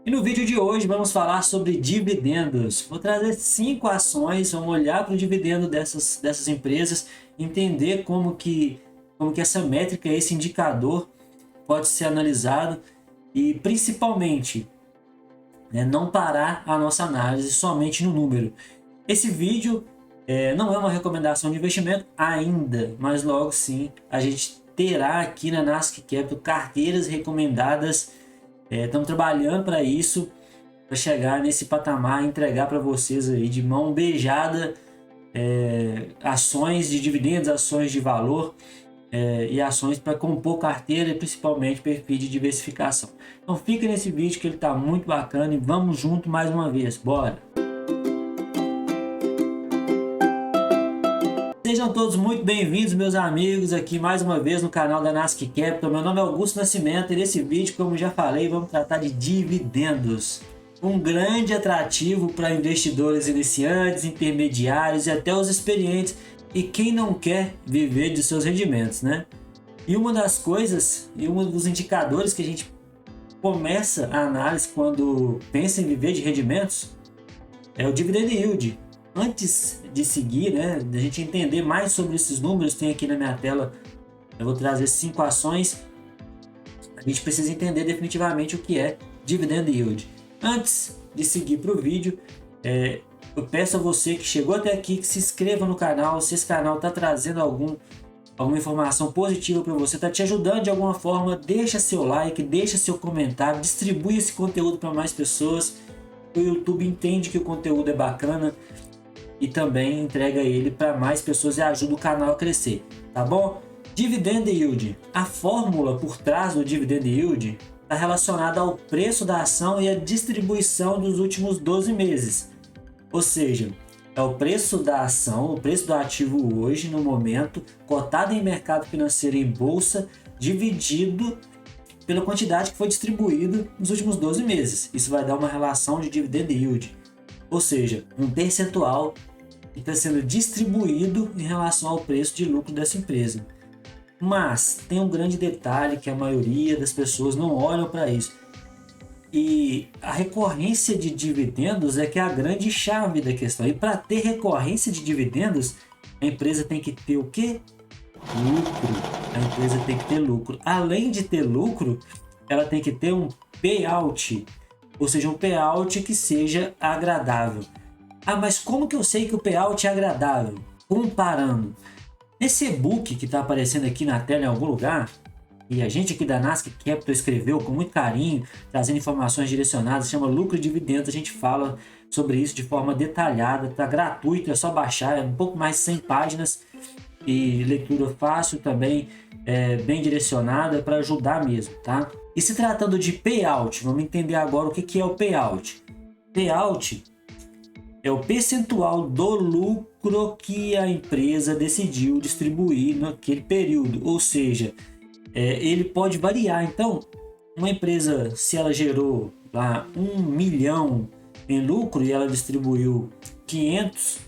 E no vídeo de hoje vamos falar sobre dividendos. Vou trazer 5 ações, vamos olhar para o dividendo dessas empresas, entender como que essa métrica, esse indicador pode ser analisado e principalmente, não parar a nossa análise somente no número. Esse vídeo não é uma recomendação de investimento ainda, mas logo sim a gente terá aqui na Nasc Capital carteiras recomendadas. Estamos trabalhando para isso, para chegar nesse patamar e entregar para vocês aí de mão beijada ações de dividendos, ações de valor e ações para compor carteira e principalmente perfil de diversificação. Então fica nesse vídeo que ele está muito bacana e vamos junto mais uma vez, bora! Sejam todos muito bem-vindos, meus amigos, aqui mais uma vez no canal da Nasc Capital. Meu nome é Augusto Nascimento e nesse vídeo, como já falei, vamos tratar de dividendos. Um grande atrativo para investidores iniciantes, intermediários e até os experientes e quem não quer viver de seus rendimentos, né? E uma das coisas e um dos indicadores que a gente começa a análise quando pensa em viver de rendimentos é o dividend yield. Antes de seguir, da gente entender mais sobre esses números, tem aqui na minha tela, eu vou trazer 5 ações. A gente precisa entender definitivamente o que é dividend yield. Antes de seguir para o vídeo, eu peço a você que chegou até aqui que se inscreva no canal. Se esse canal está trazendo alguma informação positiva para você, está te ajudando de alguma forma, deixa seu like, deixa seu comentário, distribui esse conteúdo para mais pessoas. O YouTube entende que o conteúdo é bacana e também entrega ele para mais pessoas e ajuda o canal a crescer, tá bom? Dividend yield. A fórmula por trás do dividend yield está relacionada ao preço da ação e a distribuição dos últimos 12 meses. Ou seja, é o preço da ação, o preço do ativo hoje, no momento, cotado em mercado financeiro em bolsa, dividido pela quantidade que foi distribuído nos últimos 12 meses. Isso vai dar uma relação de dividend yield. Ou seja, um percentual que está sendo distribuído em relação ao preço de lucro dessa empresa. Mas tem um grande detalhe que a maioria das pessoas não olham para isso. E a recorrência de dividendos é que é a grande chave da questão. E para ter recorrência de dividendos, a empresa tem que ter o quê? Lucro. A empresa tem que ter lucro. Além de ter lucro, ela tem que ter um payout. Ou seja, um payout que seja agradável. Ah, mas como que eu sei que o payout é agradável? Comparando. Nesse e-book que está aparecendo aqui na tela em algum lugar, e a gente aqui da Nasc Capital escreveu com muito carinho, trazendo informações direcionadas, chama Lucro e Dividendos. A gente fala sobre isso de forma detalhada, está gratuito, é só baixar, é um pouco mais de 100 páginas e leitura fácil também, bem direcionada para ajudar mesmo, tá? E se tratando de payout, vamos entender agora o que é o payout. Payout é o percentual do lucro que a empresa decidiu distribuir naquele período, ou seja, ele pode variar. Então, uma empresa, se ela gerou lá 1 milhão em lucro e ela distribuiu 500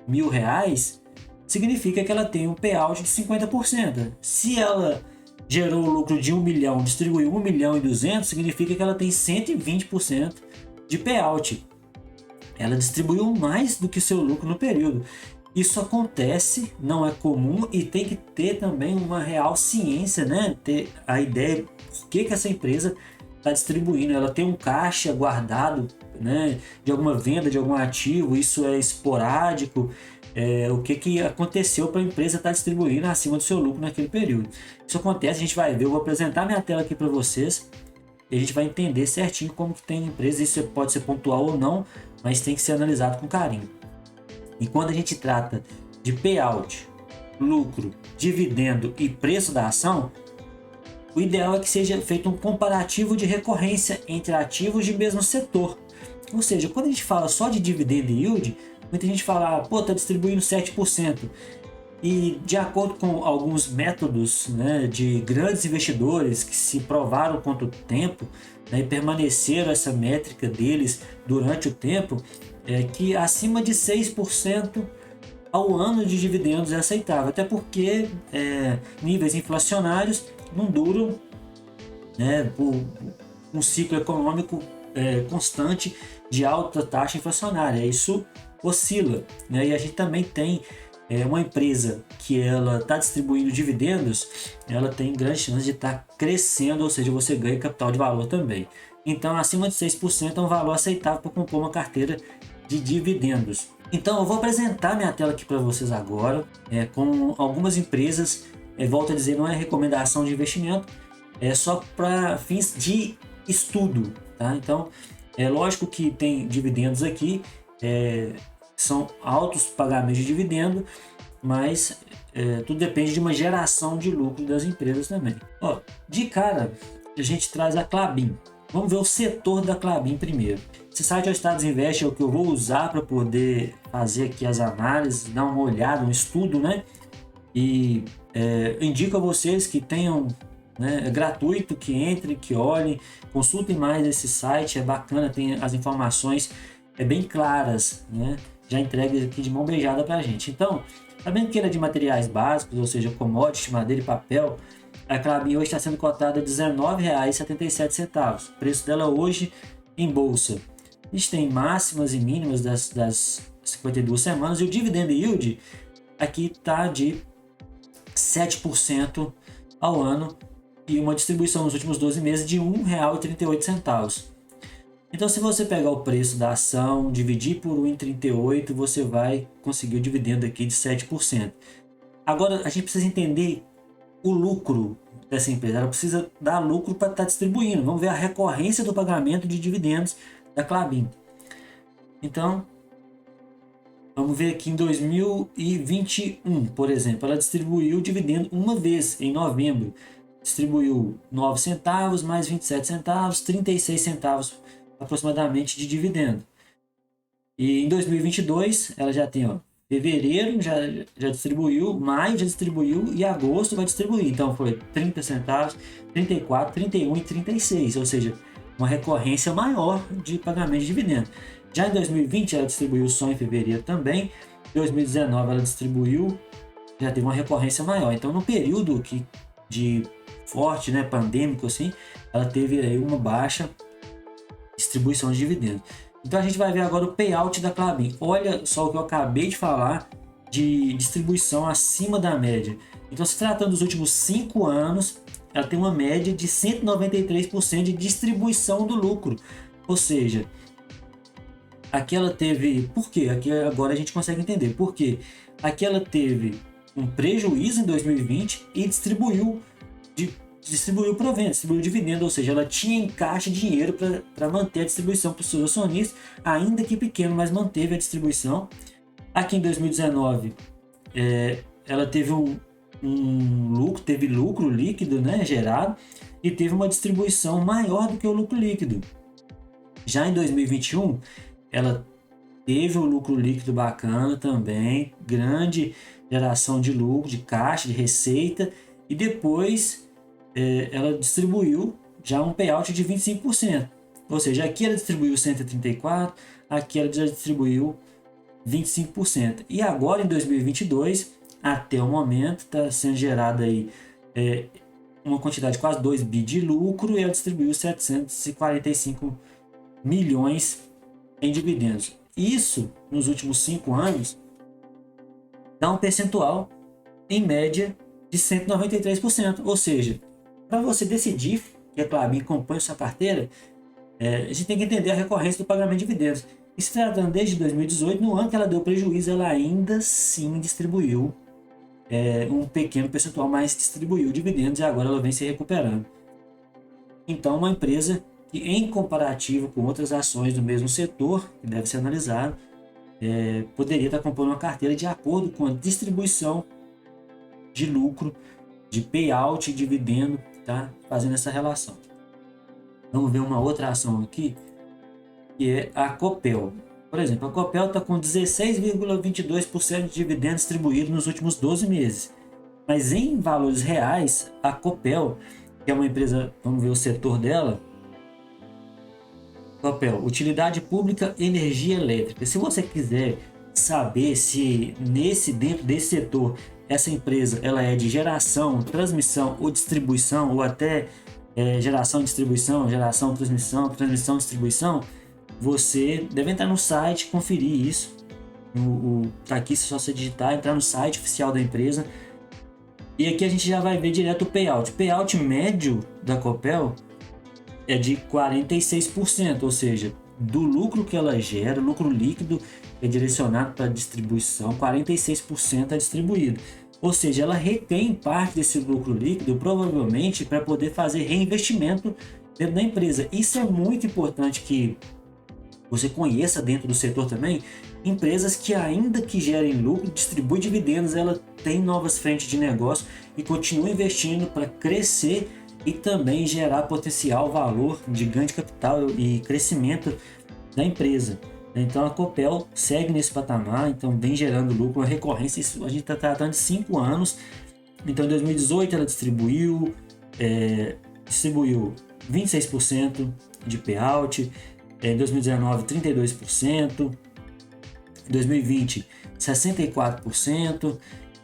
mil reais, significa que ela tem um payout de 50%. Se ela gerou lucro de 1 milhão, distribuiu 1 milhão e 200, significa que ela tem 120% de payout. Ela distribuiu mais do que seu lucro no período. Isso acontece, não é comum e tem que ter também uma real ciência, ter a ideia por que essa empresa está distribuindo. Ela tem um caixa guardado, de alguma venda de algum ativo, isso é esporádico. O que aconteceu para a empresa estar distribuindo acima do seu lucro naquele período. Isso acontece, a gente vai ver, eu vou apresentar minha tela aqui para vocês e a gente vai entender certinho como que tem empresa. Isso pode ser pontual ou não, mas tem que ser analisado com carinho. E quando a gente trata de payout, lucro, dividendo e preço da ação, o ideal é que seja feito um comparativo de recorrência entre ativos de mesmo setor. Ou seja, quando a gente fala só de dividend yield, muita gente fala, está distribuindo 7%. E de acordo com alguns métodos de grandes investidores que se provaram quanto tempo e permaneceram essa métrica deles durante o tempo, que acima de 6% ao ano de dividendos é aceitável. Até porque níveis inflacionários não duram por um ciclo econômico constante de alta taxa inflacionária. Isso oscila, né? E a gente também tem uma empresa que ela está distribuindo dividendos, ela tem grande chance de estar crescendo, ou seja, você ganha capital de valor também. Então, acima de 6% é um valor aceitável para compor uma carteira de dividendos. Então, eu vou apresentar minha tela aqui para vocês agora, com algumas empresas. Volto a dizer, não é recomendação de investimento, é só para fins de estudo, tá? Então, é lógico que tem dividendos aqui, são altos pagamentos de dividendo, mas tudo depende de uma geração de lucro das empresas também. Ó, de cara, a gente traz a Klabin. Vamos ver o setor da Klabin primeiro. Esse site é o Status Invest, é o que eu vou usar para poder fazer aqui as análises, dar uma olhada, um estudo, né? E indico a vocês que tenham, né, é gratuito, que entrem, que olhem, consultem mais esse site, é bacana, tem as informações bem claras, né? Já entregue aqui de mão beijada para a gente. Então, sabendo que ele é de materiais básicos, ou seja, commodity, madeira e papel, a Klabin hoje está sendo cotada a R$ 19,77. O preço dela hoje em bolsa. A gente tem máximas e mínimas das 52 semanas, e o dividend yield aqui está de 7% ao ano e uma distribuição nos últimos 12 meses de R$ 1,38. Então, se você pegar o preço da ação, dividir por 1,38, você vai conseguir o dividendo aqui de 7%. Agora, a gente precisa entender o lucro dessa empresa. Ela precisa dar lucro para estar distribuindo. Vamos ver a recorrência do pagamento de dividendos da Klabin. Então, vamos ver aqui em 2021, por exemplo, ela distribuiu o dividendo uma vez, em novembro. Distribuiu 9 centavos, mais 27 centavos, 36 centavos aproximadamente de dividendo. E em 2022, ela já tem, fevereiro já distribuiu, maio já distribuiu e agosto vai distribuir. Então foi 30 centavos, 34, 31 e 36, ou seja, uma recorrência maior de pagamento de dividendo. Já em 2020 ela distribuiu só em fevereiro também. Em 2019 ela distribuiu, já teve uma recorrência maior. Então no período de forte, né, pandêmico assim, ela teve aí uma baixa distribuição de dividendos. Então a gente vai ver agora o payout da Klabin. Olha só o que eu acabei de falar de distribuição acima da média. Então, se tratando dos últimos 5 anos, ela tem uma média de 193% de distribuição do lucro. Ou seja, aqui ela teve... Por quê? Aqui agora a gente consegue entender. Por quê? Aqui ela teve um prejuízo em 2020 e distribuiu provento, distribuiu dividendo, ou seja, ela tinha em caixa dinheiro para manter a distribuição para os seus acionistas, ainda que pequeno, mas manteve a distribuição. Aqui em 2019, ela teve teve lucro líquido, né, gerado, e teve uma distribuição maior do que o lucro líquido. Já em 2021, ela teve um lucro líquido bacana também, grande geração de lucro, de caixa, de receita, e depois ela distribuiu já um payout de 25%. Ou seja, aqui ela distribuiu 134%, aqui ela já distribuiu 25%. E agora em 2022, até o momento, está sendo gerada aí uma quantidade de quase 2 bi de lucro e ela distribuiu 745 milhões em dividendos. Isso, nos últimos 5 anos, dá um percentual, em média, de 193%. Ou seja, para você decidir que a Klabin compõe sua carteira, a gente tem que entender a recorrência do pagamento de dividendos. E se tratando desde 2018, no ano que ela deu prejuízo, ela ainda assim distribuiu um pequeno percentual, mas distribuiu dividendos e agora ela vem se recuperando. Então, uma empresa que, em comparativo com outras ações do mesmo setor, que deve ser analisado, poderia estar compondo uma carteira de acordo com a distribuição de lucro, de payout e dividendo, tá? Fazendo essa relação. Vamos ver uma outra ação aqui, que é a Copel. Por exemplo, a Copel está com 16,22% de dividendos distribuídos nos últimos 12 meses. Mas em valores reais, a Copel, que é uma empresa, vamos ver o setor dela, Copel, utilidade pública, energia elétrica. Se você quiser saber se dentro desse setor essa empresa ela é de geração, transmissão ou distribuição, ou até geração, distribuição, geração, transmissão, transmissão, distribuição, você deve entrar no site, conferir isso. Tá aqui, se só você digitar, entrar no site oficial da empresa. E aqui a gente já vai ver direto o payout. O payout médio da Copel é de 46%, ou seja, do lucro que ela gera, o lucro líquido é direcionado para distribuição, 46% é distribuído. Ou seja, ela retém parte desse lucro líquido, provavelmente, para poder fazer reinvestimento dentro da empresa. Isso é muito importante que você conheça dentro do setor também. Empresas que, ainda que gerem lucro, distribuem dividendos, ela tem novas frentes de negócio e continua investindo para crescer e também gerar potencial valor de ganho de capital e crescimento da empresa. Então a Copel segue nesse patamar, então vem gerando lucro, uma recorrência. Isso a gente está tratando de 5 anos. Então em 2018 ela distribuiu 26% de payout, em 2019 32%, em 2020 64%,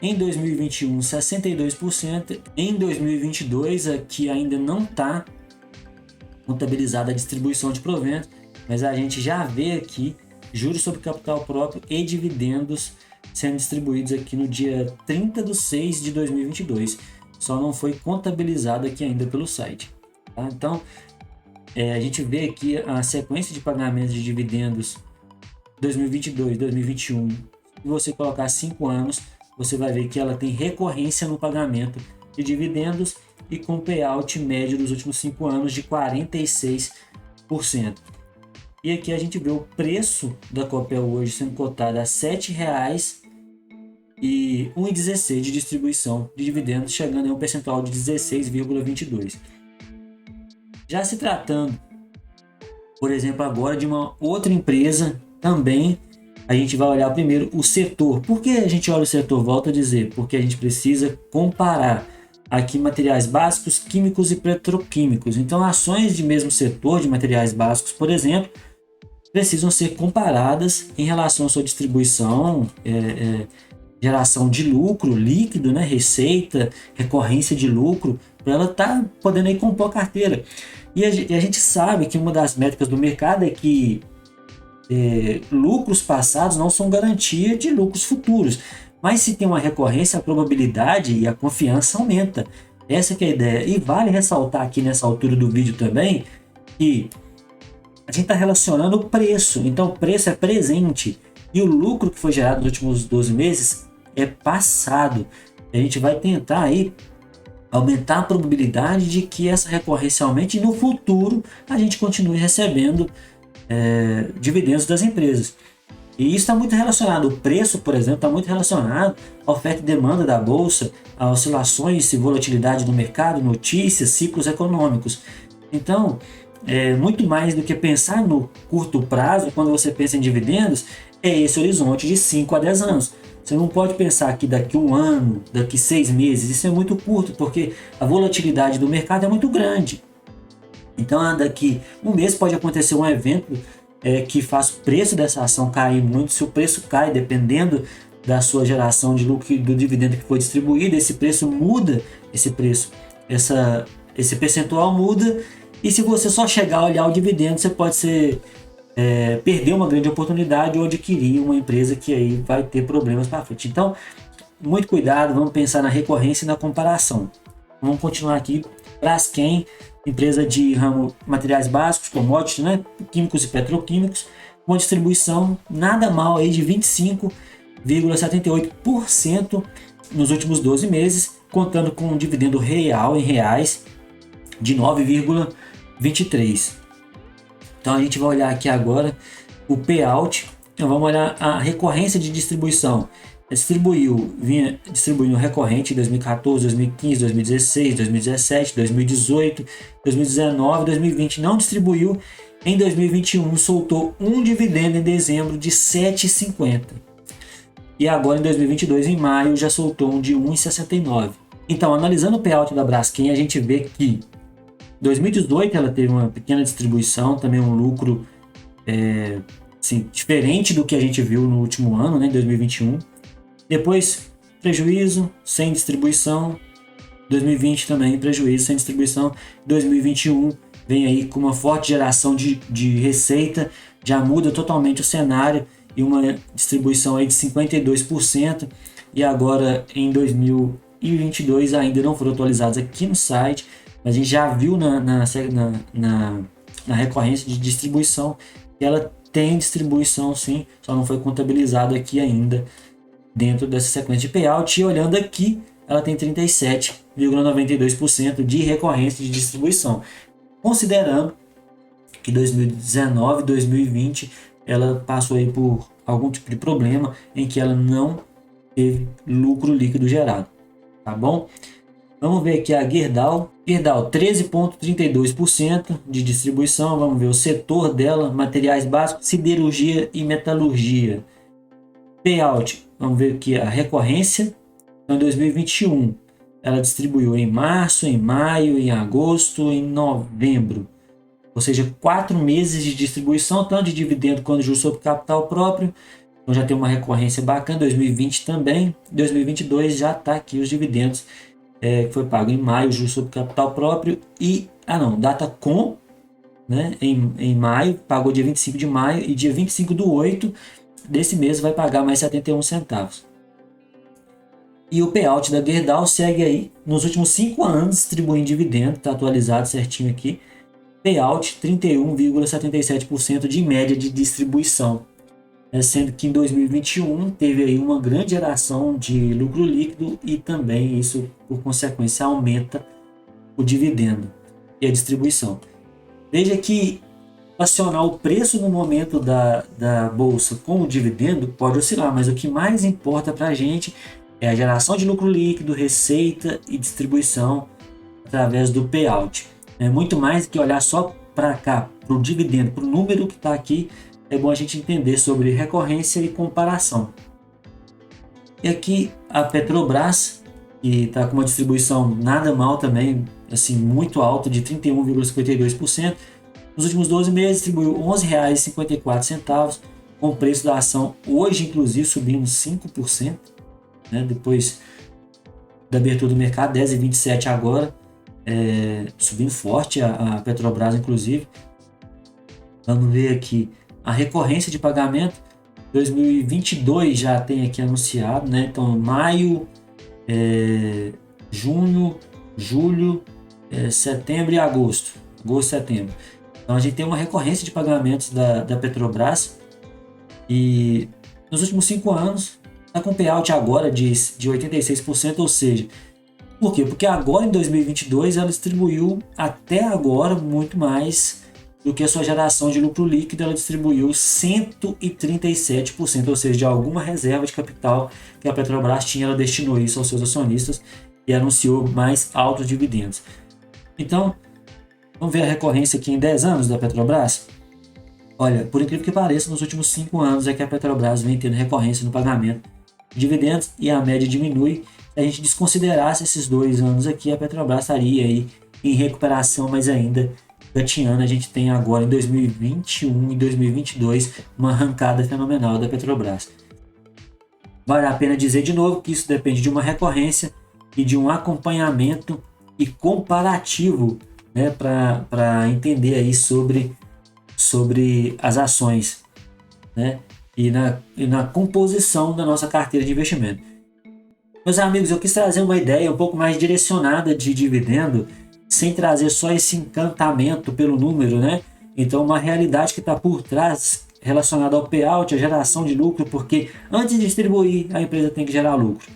em 2021 62%, em 2022 aqui ainda não está contabilizada a distribuição de proventos, mas a gente já vê aqui juros sobre capital próprio e dividendos sendo distribuídos aqui no dia 30/6 de 2022. Só não foi contabilizado aqui ainda pelo site. Tá? Então, a gente vê aqui a sequência de pagamentos de dividendos 2022, 2021. Se você colocar 5 anos, você vai ver que ela tem recorrência no pagamento de dividendos e com payout médio dos últimos 5 anos de 46%. E aqui a gente vê o preço da Copel hoje sendo cotado a R$ 7,16 de distribuição de dividendos, chegando a um percentual de 16,22%. Já se tratando, por exemplo, agora de uma outra empresa, também a gente vai olhar primeiro o setor. Por que a gente olha o setor? Volto a dizer, porque a gente precisa comparar aqui materiais básicos, químicos e petroquímicos. Então, ações de mesmo setor de materiais básicos, por exemplo, precisam ser comparadas em relação à sua distribuição, geração de lucro líquido, né, receita, recorrência de lucro, para ela estar podendo aí compor a carteira. E a gente sabe que uma das métricas do mercado é que lucros passados não são garantia de lucros futuros, mas se tem uma recorrência, a probabilidade e a confiança aumenta. Essa que é a ideia. E vale ressaltar aqui nessa altura do vídeo também que a gente está relacionando o preço. Então o preço é presente e o lucro que foi gerado nos últimos 12 meses é passado. A gente vai tentar aí aumentar a probabilidade de que essa recorrência aumente e no futuro a gente continue recebendo dividendos das empresas. E isso está muito relacionado, o preço, por exemplo, está muito relacionado à oferta e demanda da bolsa, a oscilações e volatilidade do mercado, notícias, ciclos econômicos. Então, muito mais do que pensar no curto prazo, quando você pensa em dividendos, é esse horizonte de 5 a 10 anos. Você não pode pensar que daqui 1 ano, daqui 6 meses, isso é muito curto, porque a volatilidade do mercado é muito grande. Então, daqui 1 mês pode acontecer um evento que faz o preço dessa ação cair muito. Se o preço cai, dependendo da sua geração de lucro do dividendo que foi distribuído, esse preço muda, esse percentual muda. E se você só chegar a olhar o dividendo, você pode perder uma grande oportunidade ou adquirir uma empresa que aí vai ter problemas para frente. Então, muito cuidado, vamos pensar na recorrência e na comparação. Vamos continuar aqui. Braskem, empresa de ramo materiais básicos, commodities, né? Químicos e petroquímicos, com distribuição nada mal aí de 25,78% nos últimos 12 meses, contando com um dividendo real em reais de 9,23%. Então a gente vai olhar aqui agora o payout. Então vamos olhar a recorrência de distribuição. Vinha distribuindo recorrente em 2014, 2015, 2016, 2017, 2018, 2019, 2020. Não distribuiu em 2021, soltou um dividendo em dezembro de R$ 7,50. E agora em 2022, em maio, já soltou um de R$ 1,69. Então, analisando o payout da Braskem, a gente vê que em 2018 ela teve uma pequena distribuição, também um lucro diferente do que a gente viu no último ano, né, em 2021. Depois, prejuízo, sem distribuição, 2020 também prejuízo sem distribuição. 2021 vem aí com uma forte geração de receita, já muda totalmente o cenário e uma distribuição aí de 52%. E agora em 2022 ainda não foram atualizados aqui no site, mas a gente já viu na recorrência de distribuição que ela tem distribuição sim, só não foi contabilizado aqui ainda dentro dessa sequência de payout. E olhando aqui, ela tem 37,92% de recorrência de distribuição, considerando que 2019 e 2020 ela passou aí por algum tipo de problema em que ela não teve lucro líquido gerado, tá bom? Vamos ver aqui a Gerdau. Gerdau 13,32% de distribuição. Vamos ver o setor dela: materiais básicos, siderurgia e metalurgia. Payout, vamos ver aqui a recorrência. Então, em 2021 ela distribuiu em março, em maio, em agosto, em novembro. Ou seja, 4 meses de distribuição, tanto de dividendo quanto de juros sobre capital próprio. Então já tem uma recorrência bacana. 2020 também. 2022 já está aqui os dividendos, que foi pago em maio, juros sobre capital próprio. E, Datacom, né, em maio, pagou dia 25 de maio, e dia 25/8 desse mês vai pagar mais 71 centavos. E o payout da Gerdau segue aí nos últimos 5 anos distribuindo dividendo, está atualizado certinho aqui. Payout 31,77% de média de distribuição, sendo que em 2021 teve aí uma grande geração de lucro líquido e também isso, por consequência, aumenta o dividendo e a distribuição. Veja que acionar o preço no momento da bolsa com o dividendo pode oscilar, mas o que mais importa para a gente é a geração de lucro líquido, receita e distribuição através do payout. É muito mais do que olhar só para cá, para o dividendo, para o número que está aqui. É bom a gente entender sobre recorrência e comparação. E aqui a Petrobras, que está com uma distribuição nada mal também, assim, muito alta, de 31,52%. Nos últimos 12 meses distribuiu R$ 11,54, com o preço da ação hoje, inclusive, subindo 5%, né, depois da abertura do mercado, 10,27 agora, subindo forte a Petrobras, inclusive. Vamos ver aqui a recorrência de pagamento. 2022 já tem aqui anunciado, né? Então maio, junho, julho, setembro e agosto. Agosto e setembro. Então a gente tem uma recorrência de pagamentos da Petrobras, e nos últimos 5 anos está com payout agora de 86%, ou seja, por quê? Porque agora em 2022 ela distribuiu até agora muito mais do que a sua geração de lucro líquido. Ela distribuiu 137%, ou seja, de alguma reserva de capital que a Petrobras tinha, ela destinou isso aos seus acionistas e anunciou mais altos dividendos. Então, vamos ver a recorrência aqui em 10 anos da Petrobras. Olha, por incrível que pareça, nos últimos 5 anos é que a Petrobras vem tendo recorrência no pagamento de dividendos, e a média diminui. Se a gente desconsiderasse esses 2 anos aqui, a Petrobras estaria aí em recuperação, mas ainda gatinhando. A gente tem agora em 2021 e 2022 uma arrancada fenomenal da Petrobras. Vale a pena dizer de novo que isso depende de uma recorrência e de um acompanhamento e comparativo, né, para entender aí sobre as ações, né, e na composição da nossa carteira de investimento. Meus amigos, eu quis trazer uma ideia um pouco mais direcionada de dividendo, sem trazer só esse encantamento pelo número, né? Então, uma realidade que está por trás relacionada ao payout, a geração de lucro, porque antes de distribuir, a empresa tem que gerar lucro.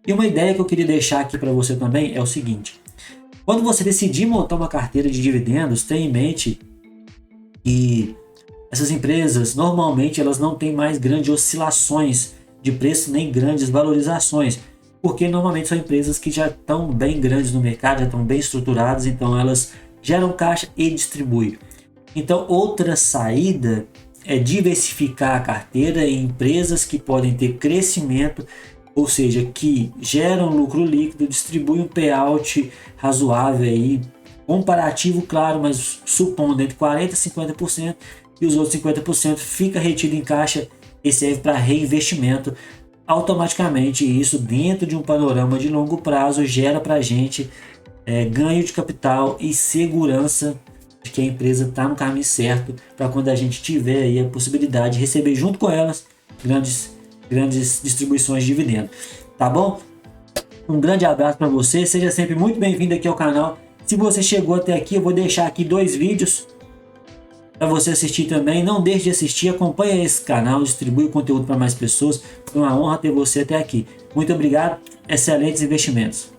E uma ideia que eu queria deixar aqui para você também é o seguinte: quando você decidir montar uma carteira de dividendos, tenha em mente que essas empresas, normalmente, elas não têm mais grandes oscilações de preço nem grandes valorizações, porque normalmente são empresas que já estão bem grandes no mercado, já estão bem estruturadas, então elas geram caixa e distribuem. Então, outra saída é diversificar a carteira em empresas que podem ter crescimento, ou seja, que geram lucro líquido, distribuem um payout razoável aí, comparativo, claro, mas supondo entre 40% e 50%, e os outros 50% fica retido em caixa e serve para reinvestimento automaticamente isso, dentro de um panorama de longo prazo, gera para a gente ganho de capital e segurança de que a empresa está no caminho certo, para quando a gente tiver aí a possibilidade de receber junto com elas grandes distribuições de dividendos. Tá bom? Um grande abraço para você, seja sempre muito bem-vindo aqui ao canal. Se você chegou até aqui, eu vou deixar aqui 2 vídeos para você assistir também. Não deixe de assistir, acompanhe esse canal, distribui o conteúdo para mais pessoas. Foi uma honra ter você até aqui. Muito obrigado, excelentes investimentos.